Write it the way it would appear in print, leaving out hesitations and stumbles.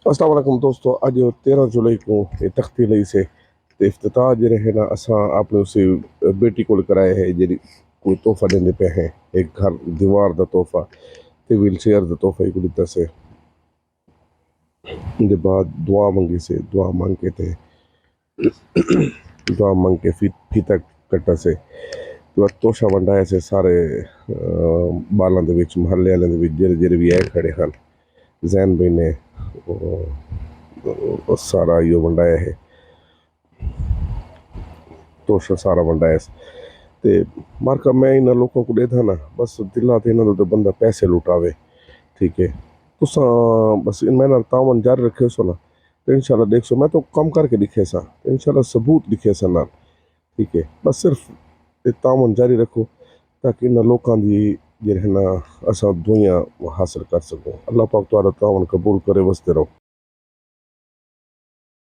अस्सलाम वालेकुम दोस्तों आज 13 जुलाई को ये तख्ती लई से ते इफ्तिताह जो है ना असा आपने उसे बेटी को कराया है जी कोई तोहफा देने पे हैं एक घर दीवार दा तोहफा ते व्हील चेयर दा तोहफा एक दिता से दे बाद दुआ मंगी से दुआ मांग के थे दुआ मांग के फीता कट्टा से तो तोशा वंडाया से सारे बालों ਦੇ ਵਿੱਚ ਮਹੱਲੇ ਵਾਲਿਆਂ ਦੇ ਵਿੱਚ ਜਿਹੜੇ ਵੀ ਆਏ ਖੜੇ ਹਨ ਜ਼ੈਨ ਬਈ ਨੇ ਉਹ ਸਾਰਾ ਇਹ ਵੰਡਾਇਆ ਹੈ तोशा सारा वंडाया ते मार्का मैं इन लोगों को देता ना बस दिला थे इन्होंने तो बंदा पैसे लुटावे ठीक है तुसा बस इन मैंने तावन जारी रखे सो ना तो इंशाल्लाह देख सो मैं तो कम करके दिखे सा तो इंशाल्लाह सबूत दिखे सा ना ठीक है बस सिर्फ ये तावन जारी रखो ताकि इन लोगों की जो है ना असा दुनिया हासिल कर सको अल्लाह पाक तुम्हारा तावन कबूल करे वसते रहो।